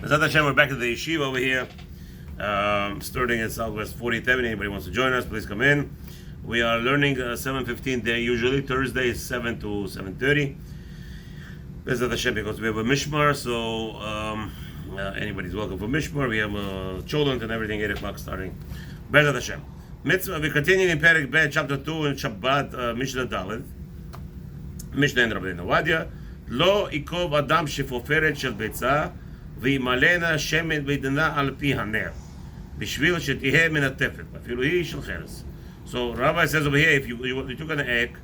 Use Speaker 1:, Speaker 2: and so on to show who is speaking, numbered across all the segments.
Speaker 1: Bezat Hashem, we're back at the Yeshiva over here, starting at Southwest 40th Avenue. Anybody wants to join us, please come in. We are learning 7:15 day usually. Thursday is 7 to 7:30. Bezat Hashem, because we have a Mishmar, so anybody's welcome for Mishmar. We have children and everything, 8 o'clock starting. Bezat Hashem. Mitzvah, we continue in Perek Bet, chapter 2, in Shabbat, Mishnah Dalet. Mishnah and Rabbi Novadia. Lo ikov adam shefoferet shel beitza וימלאנה שמן וידנה על פי הנר בשביל שתהיה מנטפת אפילו היא של חרס. So Rabbi says over here, if you took an egg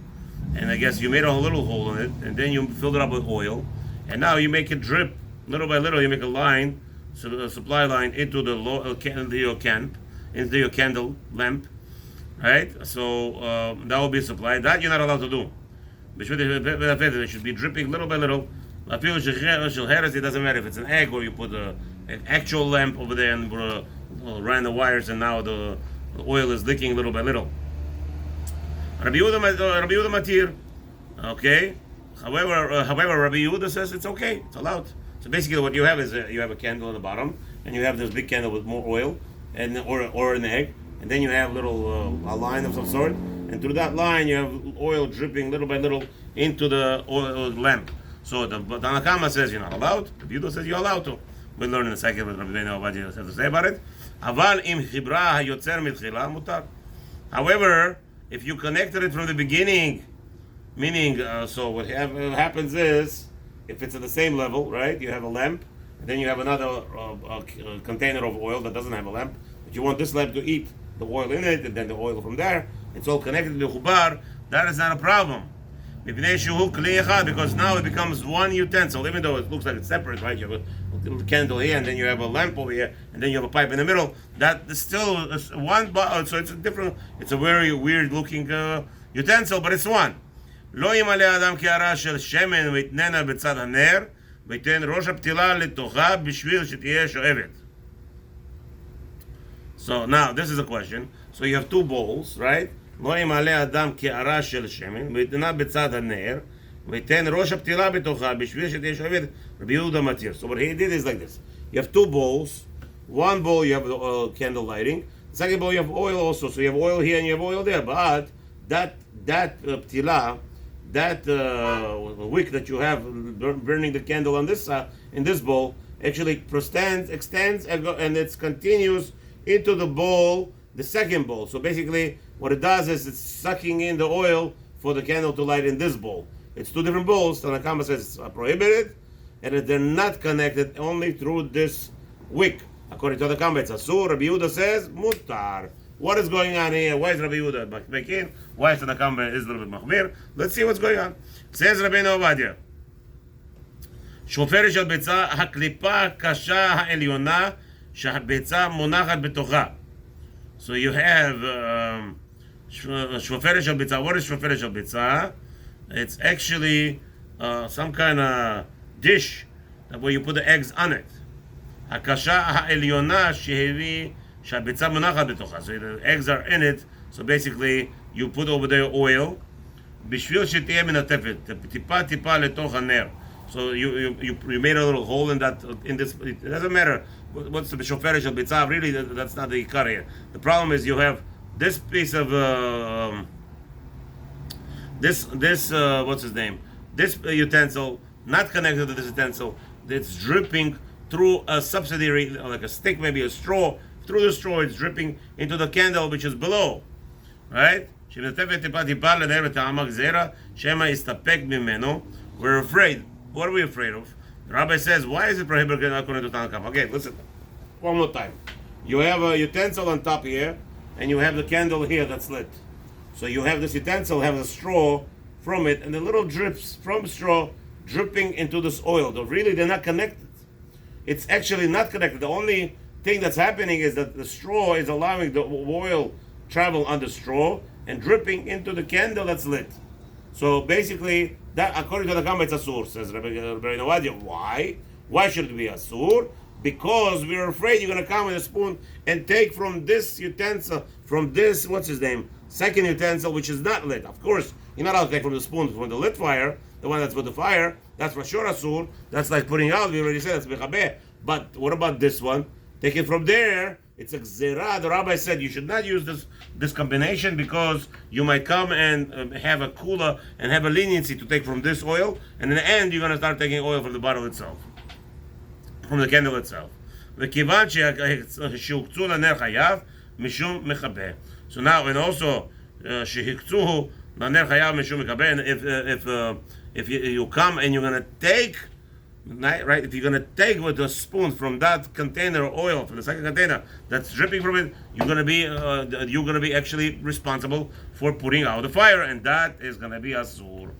Speaker 1: and I guess you made a little hole in it and then you filled it up with oil and now you make it drip little by little, you make a line, so a supply line into your candle lamp, right? So that will be a supply that you're not allowed to do. It should be dripping little by little. It doesn't matter if it's an egg or you put an actual lamp over there and ran the wires and now the oil is leaking little by little. Rabbi Yehuda Matir, okay. However, Rabbi Yehuda says it's okay, it's allowed. So basically, what you have is you have a candle on the bottom, and you have this big candle with more oil, and or an egg, and then you have a line of some sort, and through that line you have oil dripping little by little into the oil lamp. So the Tanna Kama says you're not allowed. The Yehuda says you're allowed to. We'll learn in a second what Rabbi Novadia has to say about it. Aval im chibra hayotzer mitchila mutar. However, if you connected it from the beginning, meaning so what happens is, if it's at the same level, right? You have a lamp, and then you have another container of oil that doesn't have a lamp, but you want this lamp to eat the oil in it, and then the oil from there. It's all connected to the chubar. That is not a problem. Because now it becomes one utensil, even though it looks like it's separate, right? You have a little candle here, and then you have a lamp over here, and then you have a pipe in the middle. That is still one, so it's a different. It's a very weird looking utensil, but it's one. לא ימלא אדם קערה של שמן ויתננה בצד הנר ויתן ראש הפתילה לתוכה בשביל שתהיה שואבת. So now this is a question. So you have two bowls, right? לא ימלא אדם קערה של שמן ויתננה בצד הנר ויתן ראש הפתילה בתוכה בשביל שתהיה שואבת. Rabbi Yehuda Matir. So what he did is like this. You have two bowls. One bowl you have candle lighting. The second bowl you have oil also. So you have oil here and you have oil there. But that ptila, that wick that you have burning the candle on this in this bowl actually extends and it continues into the bowl, the second bowl. So basically what it does is it's sucking in the oil for the candle to light in this bowl. It's two different bowls. Tanna Kama says it's prohibited and they're not connected only through this wick. According to the Kama, it's asur. Rabbi Yehuda says mutar. What is going on here? Why is Rabbi Yehuda making? Why is Tanna Kama is a little bit machmir? Let's see what's going on. Says Rabbi Novadia. שופר של ביצה, הקליפה הקשה העליונה שהביצה מונחת בתוכה. So you have שופר של ביצה. What is שופר של ביצה? It's actually some kind of dish where you put the eggs on it. הקשה העליונה שהביא שהביצה מונחת בתוכה. So the eggs are in it. So basically you put over there oil בשביל שתהיה מנטפת טיפה טיפה לתוך הנר. So you made a little hole in this. It doesn't matter what's the shofar shel bitzah. Really, that's not the ikar here. The problem is you have this piece of this what's his name? This utensil not connected to this utensil. It's dripping through a subsidiary, like a stick, maybe a straw. Through the straw, it's dripping into the candle which is below, right? We're afraid. What are we afraid of? The Rabbi says, why is it prohibited according to Tanna Kama? Okay, listen. One more time. You have a utensil on top here, and you have the candle here that's lit. So you have this utensil, have a straw from it, and the little drips from straw dripping into this oil. Though really, they're not connected. It's actually not connected. The only thing that's happening is that the straw is allowing the oil travel on the straw and dripping into the candle that's lit. So basically, that according to the Kama, it's asur, says Rabbi Novadia. Why? Why should it be asur? Because we're afraid you're going to come with a spoon and take from this utensil, from this, what's his name, second utensil, which is not lit. Of course, you're not allowed to take from the spoon from the lit fire, the one that's with the fire. That's for sure asur. That's like putting out. We already said that's mechabeh. But what about this one? Take it from there. It's a gzera. The rabbi said you should not use this combination because you might come and have a kula and have a leniency to take from this oil, and in the end you're going to start taking oil from the bottle itself, from the candle itself. So now, and also shehikzuhu laner chayav mishum mekabeh. And if you come and you're going to take, right? If you're going to take with a spoon from that container of oil, from the second container that's dripping from it, you're going to be actually responsible for putting out the fire, and that is going to be asur.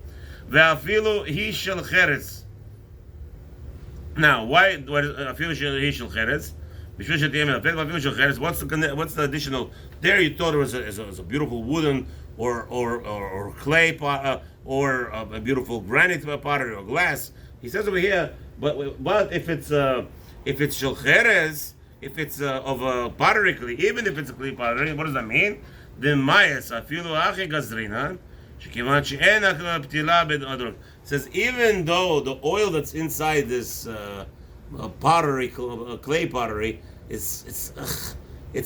Speaker 1: Ve'afilu hi shel cheretz. Now, why? Afilu hi shel cheretz? What's the additional? There you thought it was a beautiful wooden or clay pot, or a beautiful granite pottery or glass. He says over here, but if it's shulcheres, if it's of a pottery clay, even if it's a clay pottery, what does that mean? Then mayas afilu achi gazrinan shekivan she'en akla ptila b'adrok. Says even though the oil that's inside this pottery, clay pottery, it's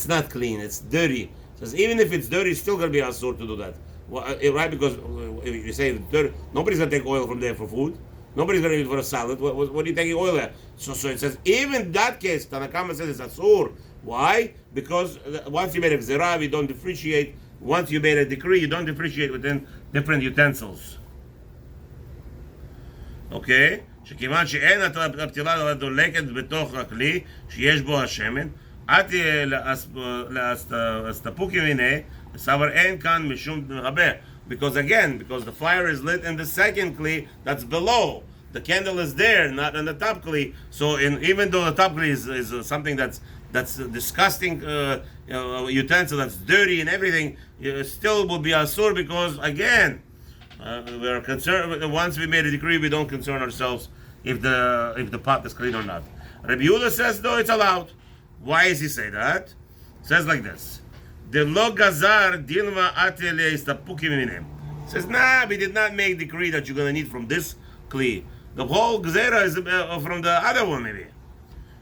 Speaker 1: not clean, it's dirty. Says even if it's dirty, it's still going to be asur to do that. Well, right? Because you say dirty, nobody's going to take oil from there for food. Nobody's going to use it for a salad. What are you taking oil there? So it says, even in that case, Tanakama says it's asur. Why? Because once you made a gzera, you don't differentiate. Once you made a decree, you don't differentiate within different utensils. Okay? שכיוון שאין הפתילה דולקת בתוך הכלי שיש בו השמן, עד להסתפוק ימיני, סבר אין כאן משום מכבה. Because the fire is lit in the second kli that's below. The candle is there, not in the top kli. So even though the top kli is something that's disgusting utensil, that's dirty and everything, it still will be asur because again, we are concerned. Once we made a decree, we don't concern ourselves if the pot is clean or not. Rabbi Yehuda says though it's allowed. Why does he say that? It says like this. The lo gazar dilma atele istapukim minem. Says, nah, we did not make decree that you're going to need from this kli. The whole gzera is from the other one, maybe.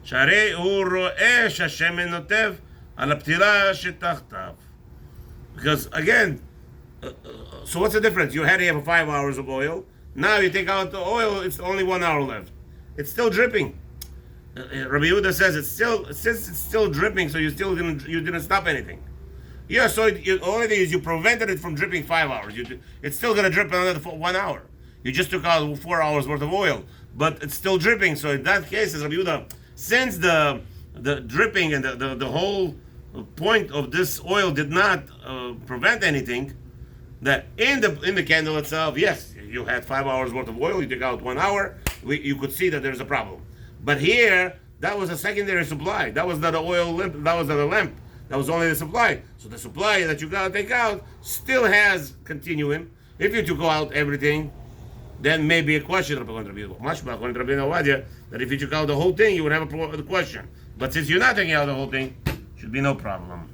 Speaker 1: Sharei hu ro'eh shashemen notev al aptila shetachtav. Because again, so what's the difference? You had to have 5 hours of oil. Now you take out the oil, it's only 1 hour left. It's still dripping. Rabbi Yehuda says since it's still dripping, so you didn't stop anything. Yeah, so the only thing is you prevented it from dripping 5 hours. It's still going to drip another 1 hour. You just took out 4 hours worth of oil, but it's still dripping. So in that case, as Rabbi Yehuda, since the dripping and the whole point of this oil did not prevent anything, that in the candle itself, yes, you had 5 hours worth of oil. You took out 1 hour. You could see that there's a problem. But here, that was a secondary supply. That was not an oil lamp. That was not a lamp. That was only the supply. So the supply that you got to take out still has continuum. If you took out everything, then maybe a question according to Rabbi, that if you took out the whole thing, you would have a question. But since you're not taking out the whole thing, should be no problem.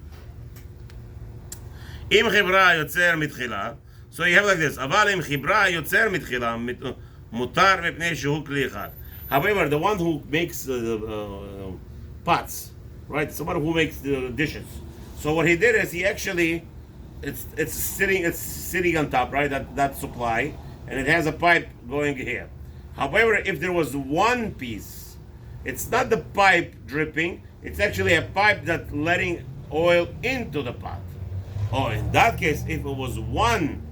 Speaker 1: Im chibra yotzer mitchila. So you have like this. Aval im chibra yotzer mitchila mutar mipnei shehu kli echad. However, the one who makes pots, right? Someone who makes the dishes. So what he did is he actually, it's sitting on top, right? That supply, and it has a pipe going here. However, if there was one piece, it's not the pipe dripping. It's actually a pipe that's letting oil into the pot. Oh, in that case, if it was one,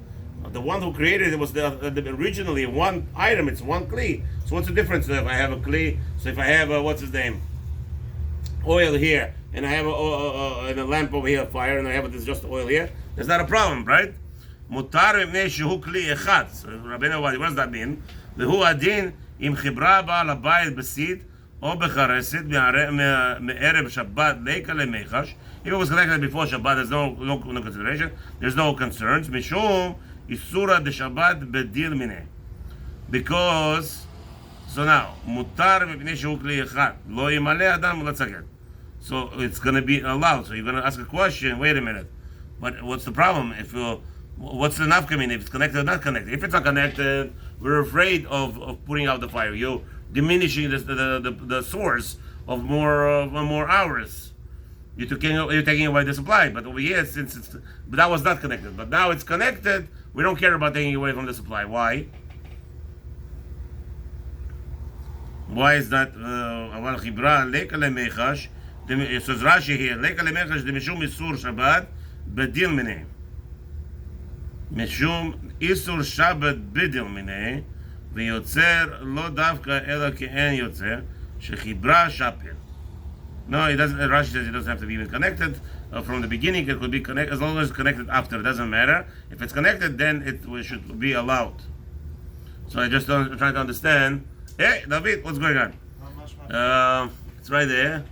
Speaker 1: the one who created it was originally one item. It's one kli. So what's the difference if I have a kli? So if I have what's his name, oil here, and I have a lamp over here, fire, and I have just oil here, there's not a problem, right? Mutar mipnei shehu kli echad. So Rabbeinu, what does that mean? Vehu adin im chibra ba'al habayit besid or bechareset me'erev Shabbat leika lemechash. If it was collected before Shabbat, there's no consideration. There's no concerns. Mishum isura de Shabbat bedil mineh. Because so now mutar mipnei shehu kli echad lo yimaleh adam l'tzaket. So it's going to be allowed. So you're going to ask a question. Wait a minute, but what's the problem? What's the nafkamin if it's connected or not connected? If it's not connected, we're afraid of putting out the fire. You're diminishing the source of more hours. You're taking away the supply. But over here, but that was not connected. But now it's connected. We don't care about taking away from the supply. Why? Why is that? Aval chibra leka lemechash. It says Rashi here. Leka lemechash demishum isur Shabbat bedil minei. משום איסור שבת בדל מיני ויוצר לא דווקא אלא כאין יוצר שחיברה שפל. No, it doesn't. Rashi says it doesn't have to be even connected from the beginning. It could be connected as long as it's connected after. It doesn't matter. If it's connected, then it should be allowed. So I just don't try to understand. Hey, David, what's going on? It's right there.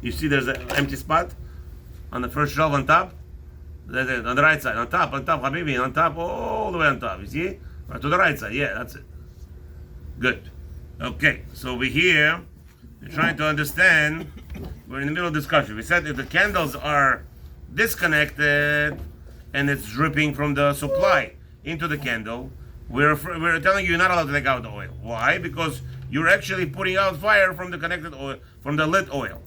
Speaker 1: You see, there's an empty spot on the first shelf on top. That's it, on the right side, on top, Habibi, on top, all the way on top. You see? Right to the right side. Yeah, that's it. Good. Okay, so over here, we're trying to understand. We're in the middle of discussion. We said if the candles are disconnected and it's dripping from the supply into the candle, we're telling you you're not allowed to take out the oil. Why? Because you're actually putting out fire from the connected oil, from the lit oil.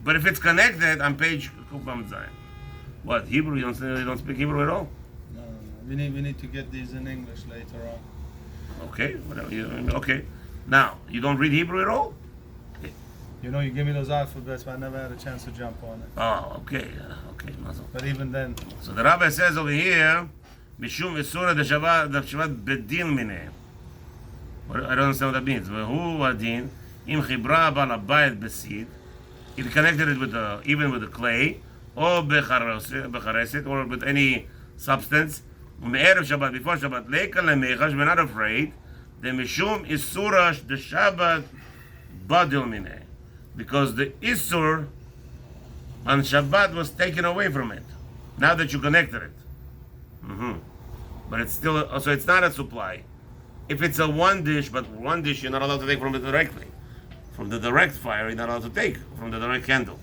Speaker 1: But if it's connected on page what, Hebrew? You don't speak Hebrew at all?
Speaker 2: No. We need to get these in English later on.
Speaker 1: Okay, whatever. Okay. Now, you don't read Hebrew at all?
Speaker 2: You know, you give me those alphabets, but I never had a chance to jump on it.
Speaker 1: Oh, okay. Okay.
Speaker 2: But even then...
Speaker 1: So the Rabbi says over here, Mishum Isura de Shabbat Bedin Mineh. I don't understand what that means. Who Adin? Im Chibra Bal Abayit Besid. He connected it with even with the clay. Or bechareset, or with any substance. Me'erev Shabbat, before Shabbat, leika lemechash, we're not afraid. The mishum isurash, the Shabbat, badil mineh. Because the isur on Shabbat was taken away from it. Now that you connected it. But it's still, so it's not a supply. If it's a one dish, but one dish you're not allowed to take from it directly. From the direct fire, you're not allowed to take from the direct candle.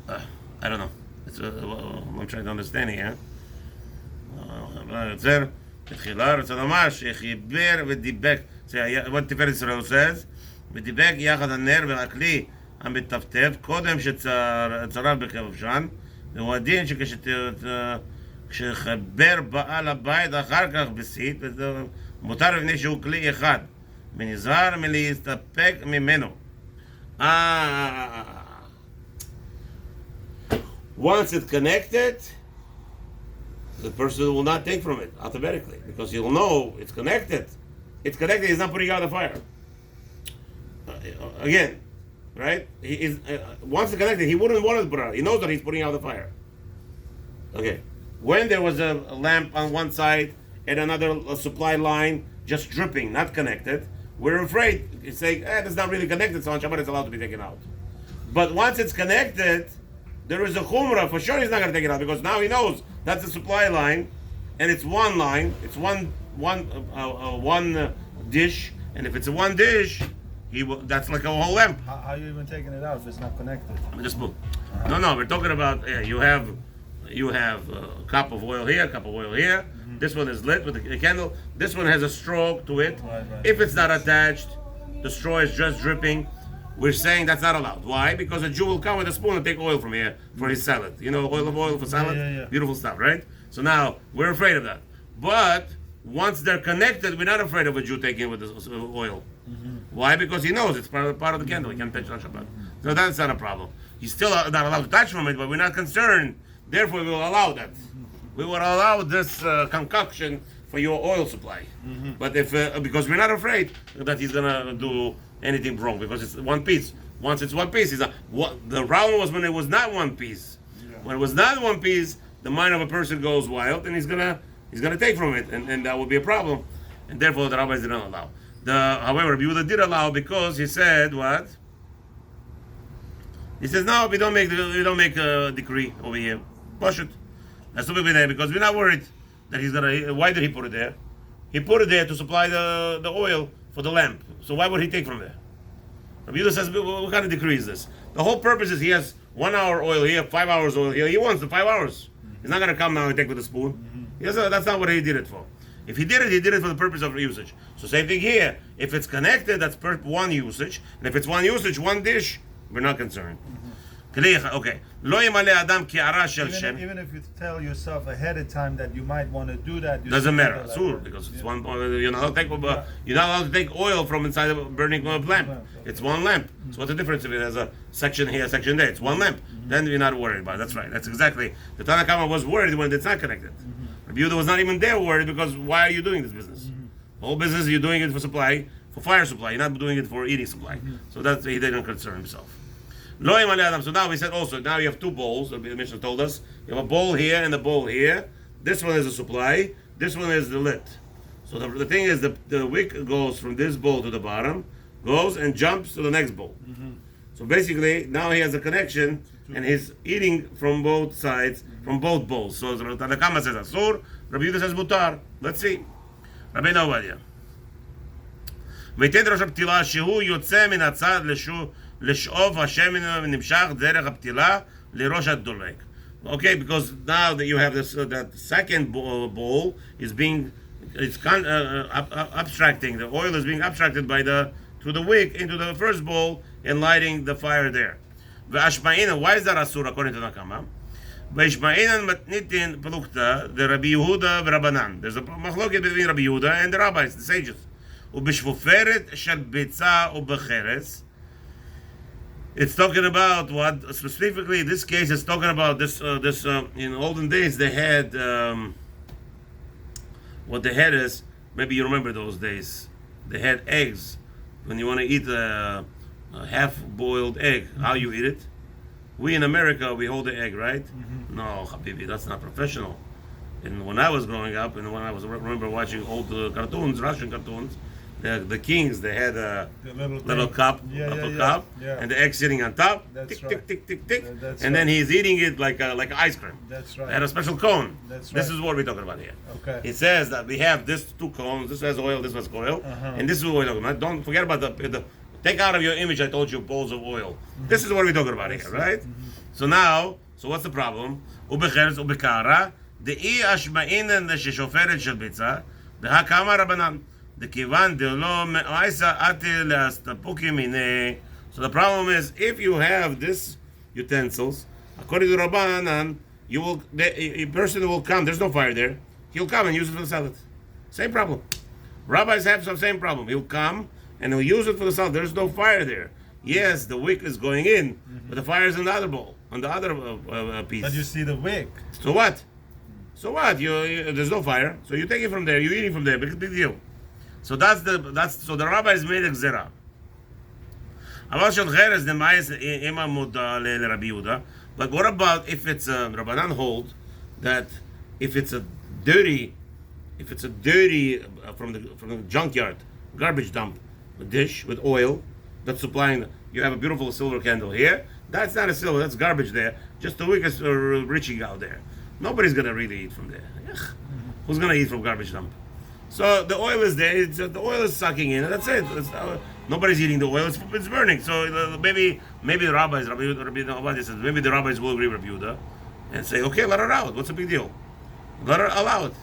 Speaker 1: I don't know. I'm trying to understand here. What Tiferet Israel says, ודיבק יחד הנר והכלי המטפטף קודם שצרב בכבשן, והוא הדין שכשחבר בעל הבית אחר כך בסית, מותר לפני שהוא כלי אחד, ונזהר מלהסתפק ממנו. Once it's connected, the person will not take from it automatically because he'll know it's connected. It's connected, he's not putting out the fire. Again, right? He is once it's connected, he wouldn't want to put it out. He knows that he's putting out the fire. Okay. When there was a lamp on one side and another supply line just dripping, not connected, we're afraid. It's saying, that's not really connected, so on Shabbat it's allowed to be taken out. But once it's connected, there is a chumrah, for sure he's not going to take it out because now he knows that's a supply line and it's one line, it's one dish, and if it's a one dish, that's like a whole lamp.
Speaker 2: How are you even taking it out if it's not connected?
Speaker 1: Just move. No, we're talking about you have a cup of oil here, a cup of oil here. Mm-hmm. This one is lit with a candle. This one has a straw to it. Right. If it's not attached, the straw is just dripping. We're saying that's not allowed. Why? Because a Jew will come with a spoon and take oil from here for his salad. You know, oil for salad?
Speaker 2: Yeah.
Speaker 1: Beautiful stuff, right? So now, we're afraid of that. But, once they're connected, we're not afraid of a Jew taking with the oil. Mm-hmm. Why? Because he knows it's part of the candle. He can't touch it on Shabbat. Mm-hmm. So that's not a problem. He's still not allowed to touch from it, but we're not concerned. Therefore, we will allow that. Mm-hmm. We will allow this concoction for your oil supply. Mm-hmm. But if because we're not afraid that he's going to do anything wrong because it's one piece. Once it's one piece, the problem was when it was not one piece. Yeah. When it was not one piece, the mind of a person goes wild, and he's gonna take from it, and that would be a problem. And therefore, the rabbis didn't allow. However, Rabbi Yehuda did allow because he said what? He says no, we don't make a decree over here. Push it. That's too big there because we're not worried that he's gonna. Why did he put it there? He put it there to supply the oil for the lamp. So why would he take from there? Rabbi Yehuda says, what kind of decree is this? The whole purpose is he has 1 hour oil here, 5 hours oil here. He wants the 5 hours. He's not going to come now and take with a spoon. That's not what he did it for. If he did it for the purpose of usage. So same thing here. If it's connected, that's one usage. And if it's one usage, one dish, we're not concerned. Okay.
Speaker 2: Even if you tell yourself ahead of time that you might want to do that,
Speaker 1: doesn't matter. Because it's one. You're not allowed to take oil from inside a burning lamp. It's one lamp. So what's the difference if it has a section here, a section there? It's one lamp. Then you're not worried about it. That's right. That's exactly. The Tanna Kama was worried when it's not connected. Rabbi Yehuda was not even there worried because why are you doing this business? The whole business you're doing it for supply, for fire supply. You're not doing it for eating supply. So that he didn't concern himself. So now we said also, now you have two bowls, the Mishnah told us. You have a bowl here and a bowl here. This one is a supply, this one is the lid. So the thing is, the wick goes from this bowl to the bottom, goes and jumps to the next bowl. So basically, now he has a connection, and he's eating from both sides, from both bowls. So Tanna Kama says Asur, Rabbi Yehuda says Mutar. Let's see. Rabbi Novadia. ויתן ראש הפתילה שהוא יוצא מן הצד לשאוב השמן נמשך דרך הפתילה לראש הדולק. Okay, because now that you have this, that second bowl is being, abstracting, the oil is being abstracted through the wick into the first bowl and lighting the fire there. V'ashma'ina, why is that asur according to Nakama? V'ashma'inan matnitin pelukta, the Rabbi Yehuda v'Rabbanan. There's a machloket between Rabbi Yehuda and the rabbis, the sages. Ubishvuferet shel bitza ubecheres. It's talking about what specifically. This case is talking about this. In olden days, they had what they had is, maybe you remember those days. They had eggs. When you want to eat a half-boiled egg, how you eat it? We in America, we hold the egg, right? No, Habibi, that's not professional. And when I was growing up, and when I remember watching old cartoons, Russian cartoons. The kings, they had a little cup, cup, and the egg sitting on top.
Speaker 2: That's
Speaker 1: tick,
Speaker 2: right.
Speaker 1: tick, tick, tick, tick, and then he's eating it like ice cream.
Speaker 2: That's right.
Speaker 1: They had a special cone.
Speaker 2: That's right.
Speaker 1: This is what we're talking about here.
Speaker 2: Okay.
Speaker 1: It says that we have this two cones. This has oil. This has oil, and this is what we're talking about. Don't forget about the. Take out of your image. I told you bowls of oil. This is what we're talking about here, right? So now, what's the problem? Ubecheres ubekara de'i ashma'inen sheshoferet shel bitza dehakama Rabbanan. So the problem is, if you have this utensils, according to Rabbanan, a person will come. There's no fire there. He'll come and use it for the salad. Same problem. Rabbis have some same problem. He'll come and he'll use it for the salad. There's no fire there. Yes, the wick is going in, but the fire is in the other bowl, on the other piece.
Speaker 2: But you see the wick.
Speaker 1: So what? So what? There's no fire. So you take it from there. You eat it from there. Big deal. So so the rabbis made a gzera. But what about if it's a Rabbanan hold that if it's a dirty from the junkyard garbage dump, a dish with oil that's supplying, you have a beautiful silver candle here. That's not a silver. That's garbage there. Just the wick is reaching out there. Nobody's gonna really eat from there. Who's gonna eat from garbage dump? So the oil is there. The oil is sucking in, and that's it. Nobody's eating the oil. It's burning. So maybe the rabbis, Rabbi says, maybe the rabbis will agree with Rabbi Yehuda and say, okay, let her out. What's the big deal? Let her allow it.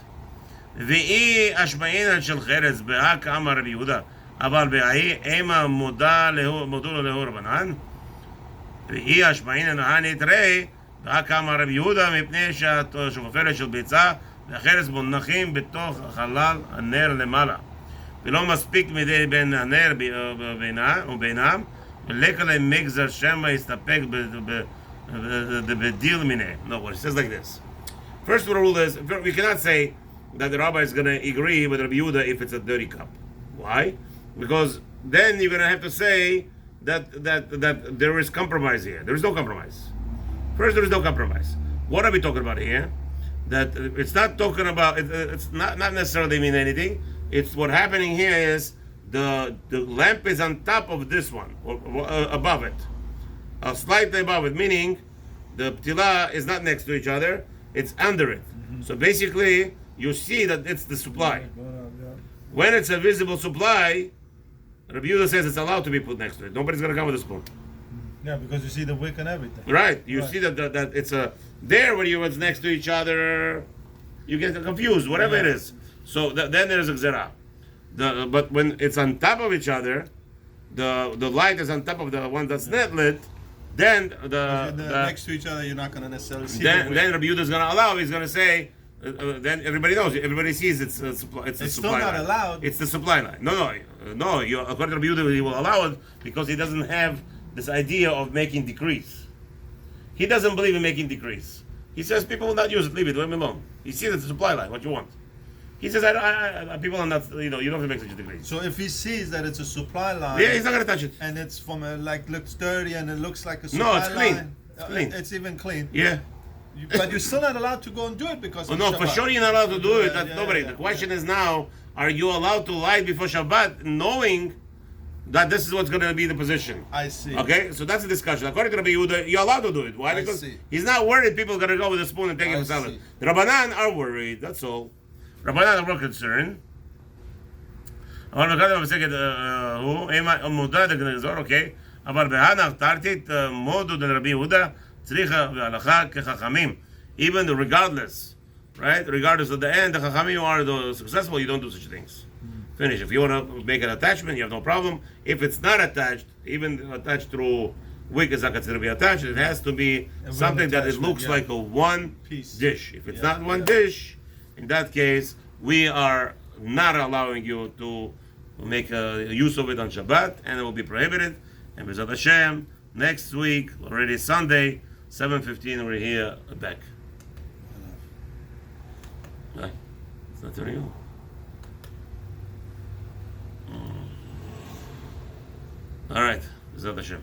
Speaker 1: V'i ashma'ina shel cheres beha kama Rabbi Yehuda, aval be'ahi ema modu lehu Rabbanan. V'i ashma'ina nahani trei beha kama Rabbi Yehuda mipnei shoferet shel bitza. החרס מונחים בתוך חלל הנר למעלה ולא מספיק מדי בין הנר ובינם ולקה להם מגזר שמא יסתפק בדיל מיני. No, it says like this. First rule is, we cannot say that the rabbi is going to agree with Rabbi Yehuda if it's a dirty cup. Why? Because then you're going to have to say that there is compromise here. There is no compromise. First, there is no compromise. What are we talking about here? That it's not talking about, it's not necessarily mean anything. It's what happening here is the lamp is on top of this one, or above it, slightly above it, meaning the ptila is not next to each other, it's under it. So basically, you see that it's the supply. When it's a visible supply, Rabbi Yehuda says it's allowed to be put next to it. Nobody's going to come with a spoon.
Speaker 2: Yeah, because you see the wick and everything.
Speaker 1: Right. You see that it's there when it's next to each other. You get confused, whatever it is. So then there's a gzera. But when it's on top of each other, the light is on top of the one that's not lit. Then the
Speaker 2: next to each other, you're not going to necessarily see.
Speaker 1: Then Rabbi Yehuda is going to allow. He's going to say. Then everybody knows. Everybody sees it's the supply. It's
Speaker 2: still
Speaker 1: supply
Speaker 2: not
Speaker 1: line.
Speaker 2: allowed.
Speaker 1: It's the supply line. No. According to Rabbi Yehuda, he will allow it because he doesn't have this idea of making decrees. He doesn't believe in making decrees. He says people will not use it. Leave it. Leave him alone. He sees it's a supply line. What you want? He says, people are not. You don't have to make such a decree.
Speaker 2: So if he sees that it's a supply line,
Speaker 1: yeah, he's not going to touch it.
Speaker 2: And it's from looks dirty and it looks like a supply line.
Speaker 1: No, it's clean. It's clean.
Speaker 2: It's even clean.
Speaker 1: Yeah.
Speaker 2: But you're still not allowed to go and do it because of
Speaker 1: no,
Speaker 2: Shabbat.
Speaker 1: for sure you're not allowed to do it. Nobody. The question is now: are you allowed to light before Shabbat, knowing that this is what's going to be the position?
Speaker 2: I see.
Speaker 1: Okay, so that's a discussion. According to Rabbi Yehuda, you're allowed to do it. Why? Because he's not worried people are going to go with a spoon and take it for salad. The Rabbanan are worried. That's all. Rabbanan are more concerned. Okay. אבל בהנח תרתית מודו דרבי יהודה צריכה והלכה כחכמים. Even regardless, right? Regardless of the end, the chachamim are the successful. You don't do such things. Finish. If you want to make an attachment, you have no problem. If it's not attached, even attached through wick is not considered to be attached. It has to be something that it looks like a one piece dish. If it's not one dish, in that case, we are not allowing you to make a use of it on Shabbat, and it will be prohibited. And with LaHaShem, next week, already Sunday, 7:15, we're here back. It's not turning on. All right, with LaHaShem.